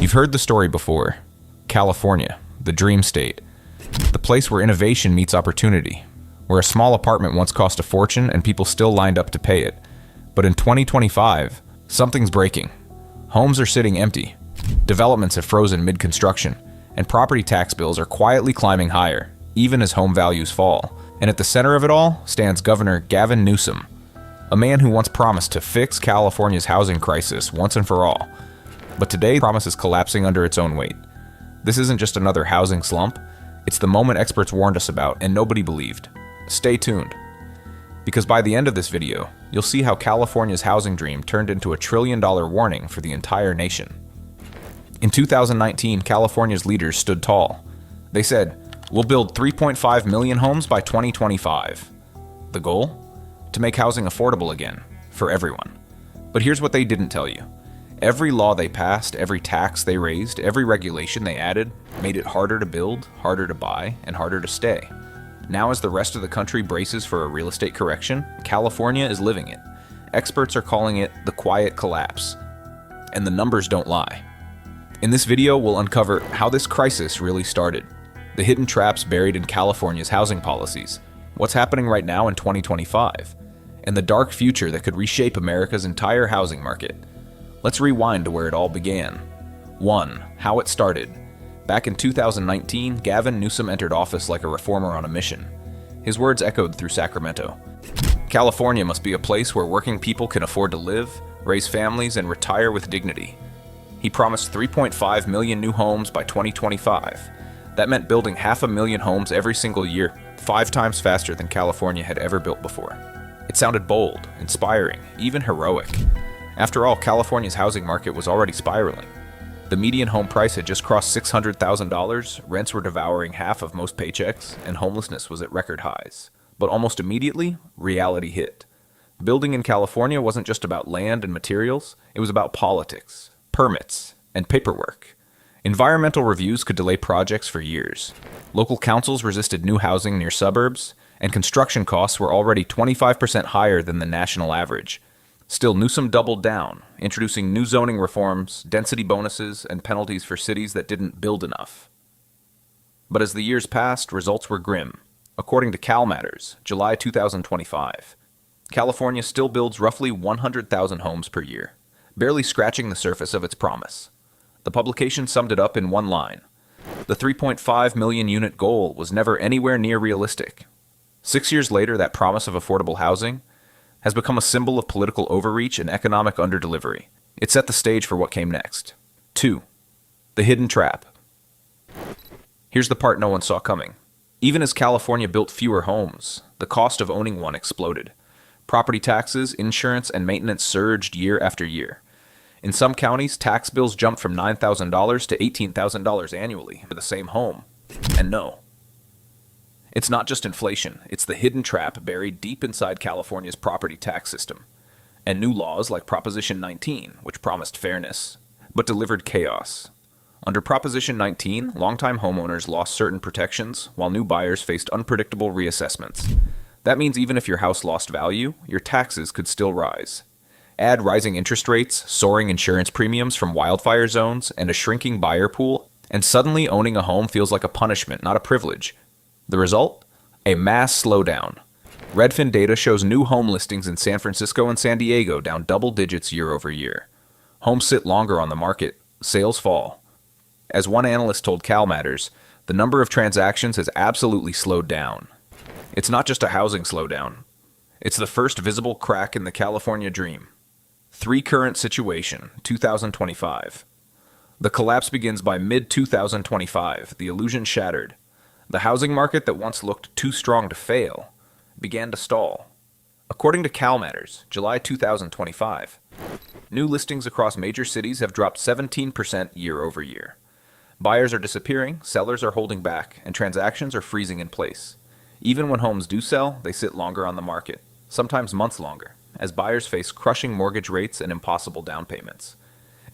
You've heard the story before. California, the dream state. The place where innovation meets opportunity. Where a small apartment once cost a fortune and people still lined up to pay it. But in 2025, something's breaking. Homes are sitting empty. Developments have frozen mid-construction. And property tax bills are quietly climbing higher, even as home values fall. And at the center of it all stands Governor Gavin Newsom, a man who once promised to fix California's housing crisis once and for all. But today, the promise is collapsing under its own weight. This isn't just another housing slump. It's the moment experts warned us about and nobody believed. Stay tuned. Because by the end of this video, you'll see how California's housing dream turned into a $1 trillion warning for the entire nation. In 2019, California's leaders stood tall. They said, "We'll build 3.5 million homes by 2025. The goal? To make housing affordable again, for everyone. But here's what they didn't tell you. Every law they passed, every tax they raised, every regulation they added, made it harder to build, harder to buy, and harder to stay. Now as the rest of the country braces for a real estate correction, California is living it. Experts are calling it the quiet collapse. And the numbers don't lie. In this video, we'll uncover how this crisis really started, the hidden traps buried in California's housing policies, what's happening right now in 2025, and the dark future that could reshape America's entire housing market. Let's rewind to where it all began. 1. How it started. Back in 2019, Gavin Newsom entered office like a reformer on a mission. His words echoed through Sacramento. California must be a place where working people can afford to live, raise families, and retire with dignity. He promised 3.5 million new homes by 2025. That meant building 500,000 homes every single year, 5 times faster than California had ever built before. It sounded bold, inspiring, even heroic. After all, California's housing market was already spiraling. The median home price had just crossed $600,000, rents were devouring half of most paychecks, and homelessness was at record highs. But almost immediately, reality hit. Building in California wasn't just about land and materials, it was about politics, permits, and paperwork. Environmental reviews could delay projects for years. Local councils resisted new housing near suburbs, and construction costs were already 25% higher than the national average. Still, Newsom doubled down, introducing new zoning reforms, density bonuses, and penalties for cities that didn't build enough. But as the years passed, results were grim. According to CalMatters, July 2025, California still builds roughly 100,000 homes per year, barely scratching the surface of its promise. The publication summed it up in one line. The 3.5 million unit goal was never anywhere near realistic. 6 years later, that promise of affordable housing has become a symbol of political overreach and economic underdelivery. It set the stage for what came next. 2. The hidden trap. Here's the part no one saw coming. Even as California built fewer homes, the cost of owning one exploded. Property taxes, insurance, and maintenance surged year after year. In some counties, tax bills jumped from $9,000 to $18,000 annually for the same home. And no, it's not just inflation, it's the hidden trap buried deep inside California's property tax system. And new laws like Proposition 19, which promised fairness, but delivered chaos. Under Proposition 19, longtime homeowners lost certain protections, while new buyers faced unpredictable reassessments. That means even if your house lost value, your taxes could still rise. Add rising interest rates, soaring insurance premiums from wildfire zones, and a shrinking buyer pool, and suddenly owning a home feels like a punishment, not a privilege. The result? A mass slowdown. Redfin data shows new home listings in San Francisco and San Diego down double digits year over year. Homes sit longer on the market, sales fall. As one analyst told CalMatters, the number of transactions has absolutely slowed down. It's not just a housing slowdown. It's the first visible crack in the California dream. 3. Current situation, 2025. The collapse begins by mid-2025, the illusion shattered. The housing market that once looked too strong to fail began to stall. According to CalMatters, July 2025, new listings across major cities have dropped 17% year over year. Buyers are disappearing, sellers are holding back, and transactions are freezing in place. Even when homes do sell, they sit longer on the market, sometimes months longer, as buyers face crushing mortgage rates and impossible down payments.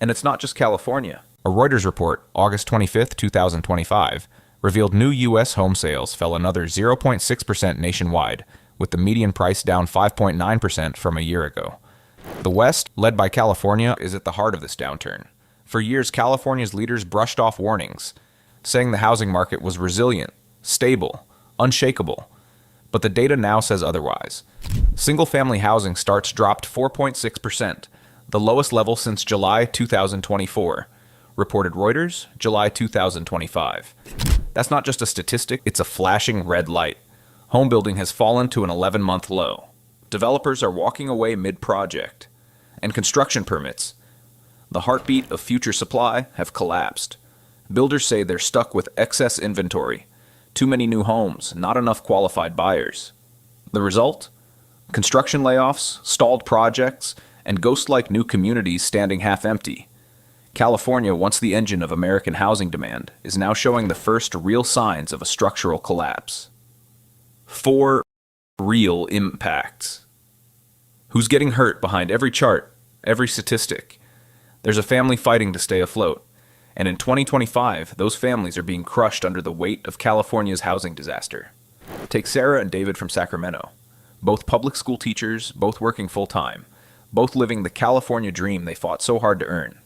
And it's not just California. A Reuters report, August 25, 2025, revealed new U.S. home sales fell another 0.6% nationwide, with the median price down 5.9% from a year ago. The West, led by California, is at the heart of this downturn. For years, California's leaders brushed off warnings, saying the housing market was resilient, stable, unshakable. But the data now says otherwise. Single-family housing starts dropped 4.6%, the lowest level since July 2024, reported Reuters, July 2025. That's not just a statistic, it's a flashing red light. Home building has fallen to an 11-month low. Developers are walking away mid-project. And construction permits, the heartbeat of future supply, have collapsed. Builders say they're stuck with excess inventory. Too many new homes, not enough qualified buyers. The result? Construction layoffs, stalled projects, and ghost-like new communities standing half-empty. California, once the engine of American housing demand, is now showing the first real signs of a structural collapse. 4 real impacts. Who's getting hurt behind every chart, every statistic? There's a family fighting to stay afloat. And in 2025, those families are being crushed under the weight of California's housing disaster. Take Sarah and David from Sacramento. Both public school teachers, both working full-time, both living the California dream they fought so hard to earn.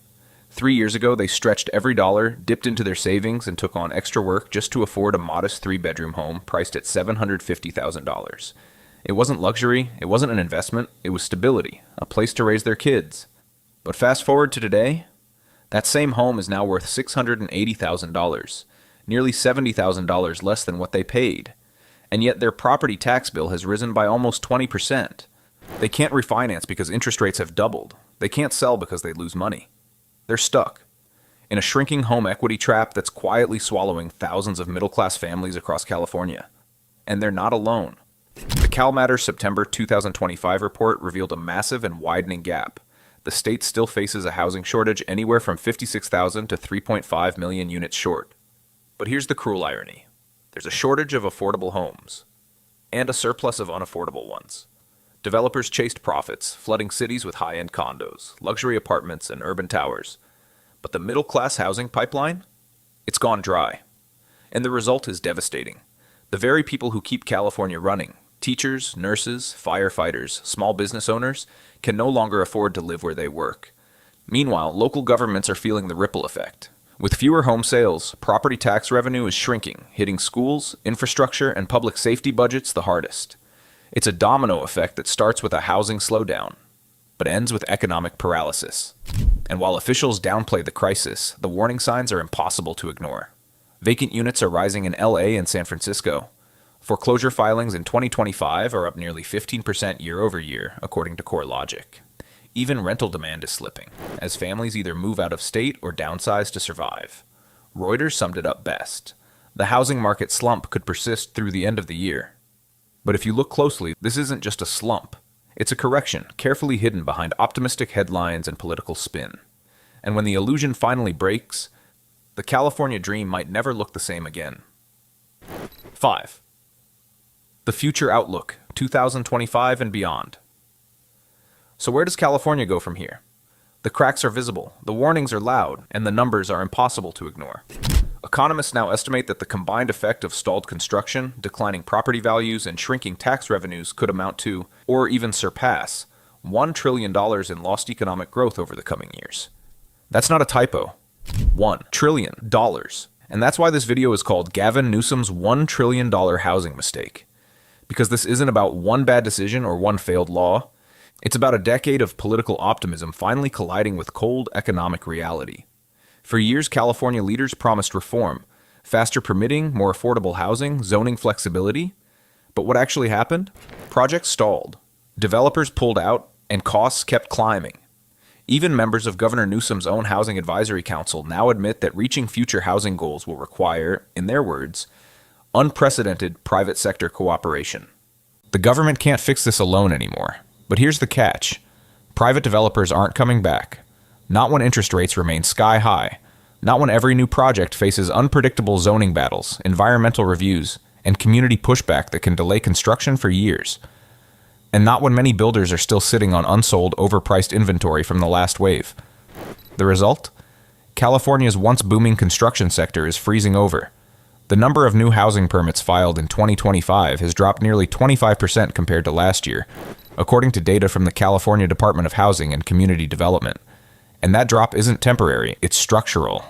3 years ago, they stretched every dollar, dipped into their savings, and took on extra work just to afford a modest 3-bedroom home priced at $750,000. It wasn't luxury, it wasn't an investment, it was stability, a place to raise their kids. But fast forward to today, that same home is now worth $680,000, nearly $70,000 less than what they paid. And yet their property tax bill has risen by almost 20%. They can't refinance because interest rates have doubled. They can't sell because they lose money. They're stuck in a shrinking home equity trap that's quietly swallowing thousands of middle-class families across California. And they're not alone. The CalMatters September 2025 report revealed a massive and widening gap. The state still faces a housing shortage anywhere from 56,000 to 3.5 million units short. But here's the cruel irony. There's a shortage of affordable homes, and a surplus of unaffordable ones. Developers chased profits, flooding cities with high-end condos, luxury apartments, and urban towers. But the middle-class housing pipeline? It's gone dry. And the result is devastating. The very people who keep California running, teachers, nurses, firefighters, small business owners, can no longer afford to live where they work. Meanwhile, local governments are feeling the ripple effect. With fewer home sales, property tax revenue is shrinking, hitting schools, infrastructure, and public safety budgets the hardest. It's a domino effect that starts with a housing slowdown, but ends with economic paralysis. And while officials downplay the crisis, the warning signs are impossible to ignore. Vacant units are rising in LA and San Francisco. Foreclosure filings in 2025 are up nearly 15% year over year, according to CoreLogic. Even rental demand is slipping, as families either move out of state or downsize to survive. Reuters summed it up best. The housing market slump could persist through the end of the year. But if you look closely, this isn't just a slump. It's a correction, carefully hidden behind optimistic headlines and political spin. And when the illusion finally breaks, the California dream might never look the same again. 5. The future outlook, 2025 and beyond. So where does California go from here? The cracks are visible, the warnings are loud, and the numbers are impossible to ignore. Economists now estimate that the combined effect of stalled construction, declining property values, and shrinking tax revenues could amount to, or even surpass, $1 trillion in lost economic growth over the coming years. That's not a typo. $1 trillion. And that's why this video is called Gavin Newsom's $1 trillion housing mistake. Because this isn't about one bad decision or one failed law. It's about a decade of political optimism finally colliding with cold economic reality. For years, California leaders promised reform, faster permitting, more affordable housing, zoning flexibility. But what actually happened? Projects stalled, developers pulled out, and costs kept climbing. Even members of Governor Newsom's own Housing Advisory Council now admit that reaching future housing goals will require, in their words, unprecedented private sector cooperation. The government can't fix this alone anymore. But here's the catch. Private developers aren't coming back. Not when interest rates remain sky high. Not when every new project faces unpredictable zoning battles, environmental reviews, and community pushback that can delay construction for years. And not when many builders are still sitting on unsold, overpriced inventory from the last wave. The result? California's once booming construction sector is freezing over. The number of new housing permits filed in 2025 has dropped nearly 25% compared to last year, according to data from the California Department of Housing and Community Development. And that drop isn't temporary, it's structural.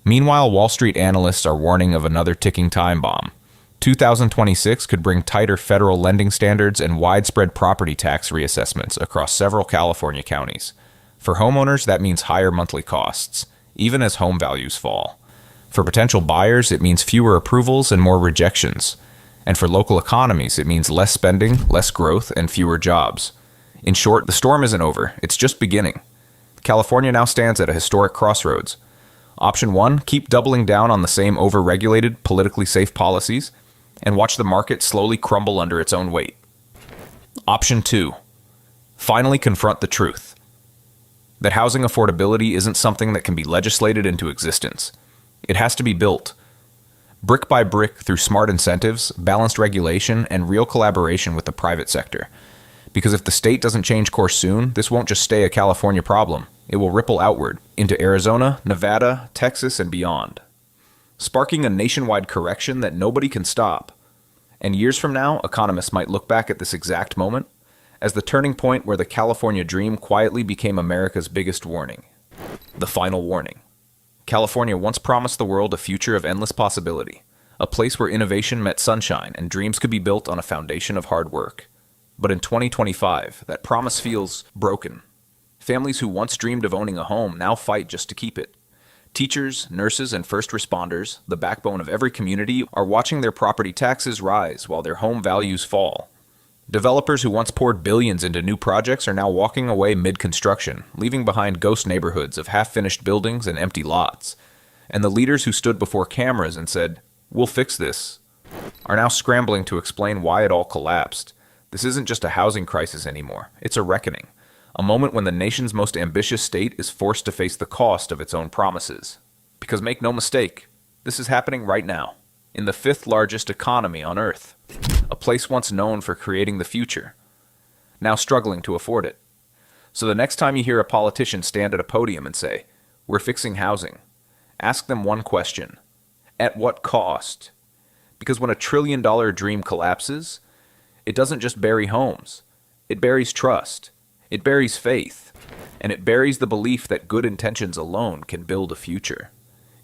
Meanwhile, Wall Street analysts are warning of another ticking time bomb. 2026 could bring tighter federal lending standards and widespread property tax reassessments across several California counties. For homeowners, that means higher monthly costs, even as home values fall. For potential buyers, it means fewer approvals and more rejections. And for local economies, it means less spending, less growth, and fewer jobs. In short, the storm isn't over, it's just beginning. California now stands at a historic crossroads. Option 1, keep doubling down on the same over-regulated, politically safe policies, and watch the market slowly crumble under its own weight. Option 2, finally confront the truth. That housing affordability isn't something that can be legislated into existence. It has to be built, brick by brick, through smart incentives, balanced regulation, and real collaboration with the private sector. Because if the state doesn't change course soon, this won't just stay a California problem. It will ripple outward into Arizona, Nevada, Texas, and beyond, sparking a nationwide correction that nobody can stop. And years from now, economists might look back at this exact moment as the turning point where the California dream quietly became America's biggest warning. The final warning. California once promised the world a future of endless possibility, a place where innovation met sunshine and dreams could be built on a foundation of hard work. But in 2025, that promise feels broken. Families who once dreamed of owning a home now fight just to keep it. Teachers, nurses, and first responders, the backbone of every community, are watching their property taxes rise while their home values fall. Developers who once poured billions into new projects are now walking away mid-construction, leaving behind ghost neighborhoods of half-finished buildings and empty lots. And the leaders who stood before cameras and said, "We'll fix this," are now scrambling to explain why it all collapsed. This isn't just a housing crisis anymore, it's a reckoning. A moment when the nation's most ambitious state is forced to face the cost of its own promises. Because make no mistake, this is happening right now, in the 5th largest economy on Earth, a place once known for creating the future, now struggling to afford it. So the next time you hear a politician stand at a podium and say, "We're fixing housing," ask them one question: at what cost? Because when a $1 trillion dream collapses, it doesn't just bury homes, it buries trust. It buries faith, and it buries the belief that good intentions alone can build a future.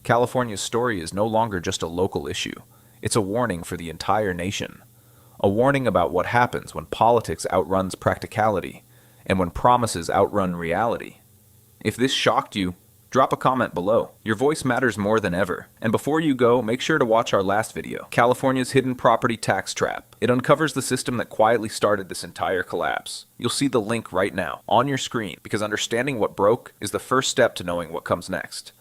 California's story is no longer just a local issue. It's a warning for the entire nation. A warning about what happens when politics outruns practicality, and when promises outrun reality. If this shocked you, drop a comment below. Your voice matters more than ever. And before you go, make sure to watch our last video, California's Hidden Property Tax Trap. It uncovers the system that quietly started this entire collapse. You'll see the link right now, on your screen, because understanding what broke is the first step to knowing what comes next.